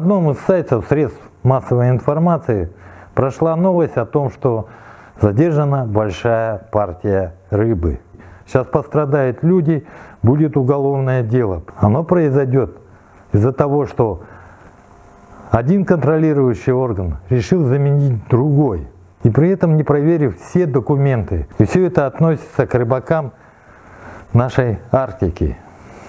одном из сайтов средств массовой информации прошла новость о том, что задержана большая партия рыбы. Сейчас пострадают люди, будет уголовное дело. Оно произойдет из-за того, что один контролирующий орган решил заменить другой, и при этом не проверив все документы. И все это относится к рыбакам нашей Арктики,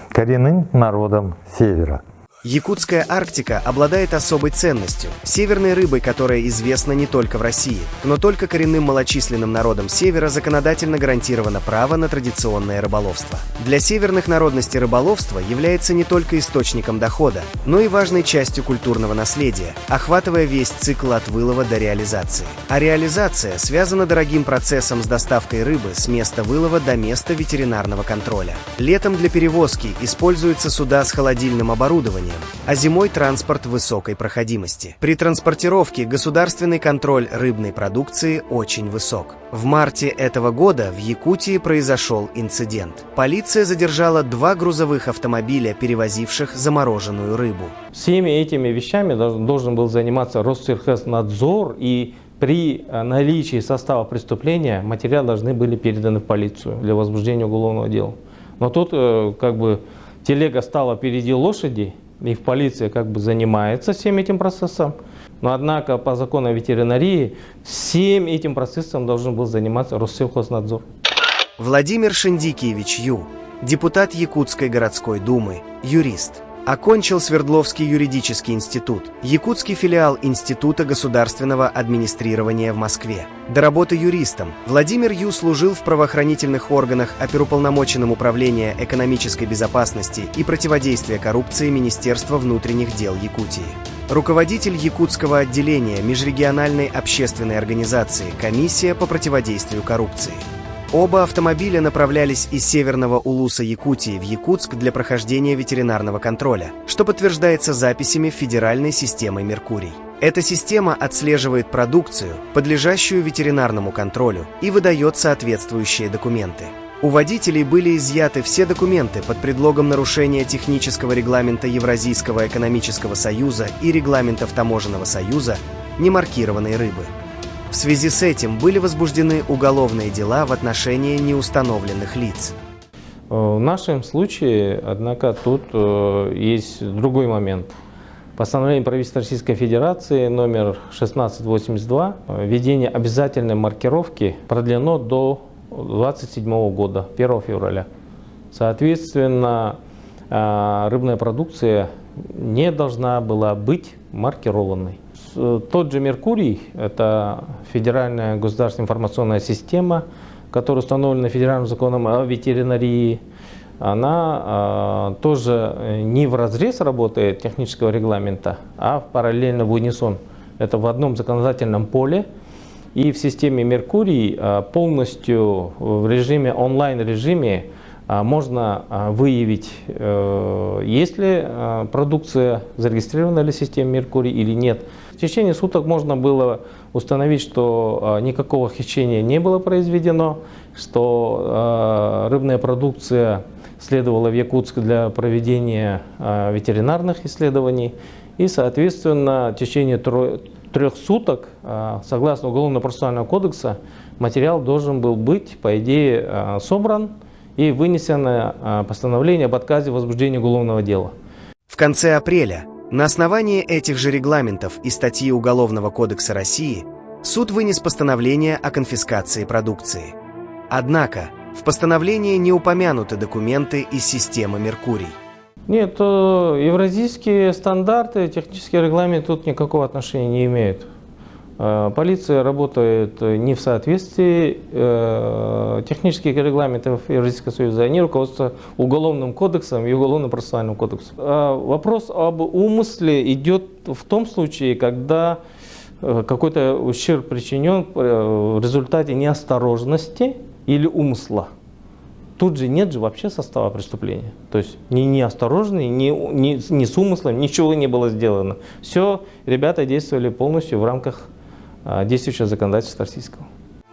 коренным народам Севера. Якутская Арктика обладает особой ценностью – северной рыбой, которая известна не только в России, но только коренным малочисленным народам Севера законодательно гарантировано право на традиционное рыболовство. Для северных народностей рыболовство является не только источником дохода, но и важной частью культурного наследия, охватывая весь цикл от вылова до реализации. А реализация связана дорогим процессом с доставкой рыбы с места вылова до места ветеринарного контроля. Летом для перевозки используются суда с холодильным оборудованием, а зимой транспорт высокой проходимости. При транспортировке государственный контроль рыбной продукции очень высок. В марте этого года в Якутии произошел инцидент. Полиция задержала 2 грузовых автомобиля, перевозивших замороженную рыбу. Всеми этими вещами должен был заниматься Россельхознадзор, и при наличии состава преступления материалы должны были переданы в полицию для возбуждения уголовного дела. Но тут телега стала впереди лошади, и в полиции занимается всем этим процессом. Но однако по закону ветеринарии всем этим процессом должен был заниматься Россельхознадзор. Владимир Шендикиевич Ю, депутат Якутской городской думы, юрист. Окончил Свердловский юридический институт, якутский филиал Института государственного администрирования в Москве. До работы юристом Владимир Ю служил в правоохранительных органах оперуполномоченным Управления экономической безопасности и противодействия коррупции Министерства внутренних дел Якутии. Руководитель якутского отделения межрегиональной общественной организации «Комиссия по противодействию коррупции». Оба автомобиля направлялись из Северного Улуса Якутии в Якутск для прохождения ветеринарного контроля, что подтверждается записями Федеральной системы «Меркурий». Эта система отслеживает продукцию, подлежащую ветеринарному контролю, и выдает соответствующие документы. У водителей были изъяты все документы под предлогом нарушения технического регламента Евразийского экономического союза и регламентов Таможенного союза немаркированной рыбы. В связи с этим были возбуждены уголовные дела в отношении неустановленных лиц. В нашем случае, однако, тут есть другой момент. Постановление правительства Российской Федерации номер 1682, введение обязательной маркировки продлено до 2027 года, 1 февраля. Соответственно, рыбная продукция не должна была быть маркированной. Тот же «Меркурий» – это федеральная государственная информационная система, которая установлена федеральным законом о ветеринарии. Она тоже не вразрез работает технического регламента, а параллельно в унисон. Это в одном законодательном поле. И в системе «Меркурий» полностью в режиме, онлайн-режиме можно выявить, есть ли продукция зарегистрирована ли в системе «Меркурий» или нет. В течение суток можно было установить, что никакого хищения не было произведено, что рыбная продукция следовала в Якутск для проведения ветеринарных исследований. И, соответственно, в течение 3 суток, согласно Уголовно-процессуального кодекса, материал должен был быть, по идее, собран и вынесено постановление об отказе в возбуждении уголовного дела. В конце апреля на основании этих же регламентов и статьи Уголовного кодекса России суд вынес постановление о конфискации продукции. Однако в постановлении не упомянуты документы из системы «Меркурий». Нет, евразийские стандарты, технический регламент тут никакого отношения не имеют. Полиция работает не в соответствии технических регламентов Евразийского союза, они руководствуются Уголовным кодексом и Уголовно-процессуальным кодексом. Вопрос об умысле идет в том случае, когда какой-то ущерб причинен в результате неосторожности или умысла. Тут же нет вообще состава преступления. То есть ни неосторожный, ни с умыслом, ничего не было сделано. Все, ребята действовали полностью в рамках действующего законодательства российского.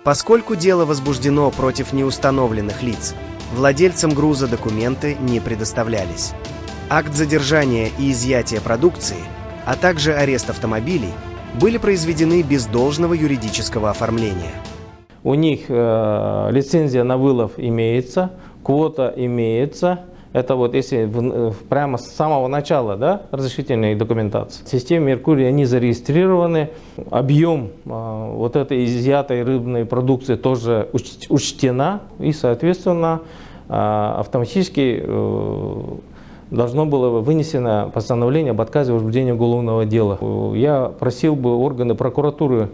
Поскольку дело возбуждено против неустановленных лиц, владельцам груза документы не предоставлялись. Акт задержания и изъятия продукции а также арест автомобилей, были произведены без должного юридического оформления. У них лицензия на вылов имеется, квота имеется. Это вот если прямо с самого начала, да, разрешительной документации. В системе Меркурий они зарегистрированы. Объем вот этой изъятой рыбной продукции тоже учтена. И, соответственно, автоматически должно было вынесено постановление об отказе в возбуждении уголовного дела. Я просил бы органы прокуратуры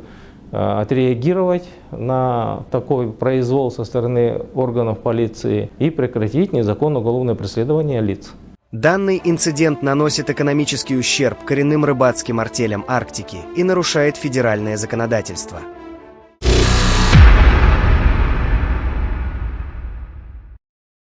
отреагировать на такой произвол со стороны органов полиции и прекратить незаконное уголовное преследование лиц. Данный инцидент наносит экономический ущерб коренным рыбацким артелям Арктики и нарушает федеральное законодательство.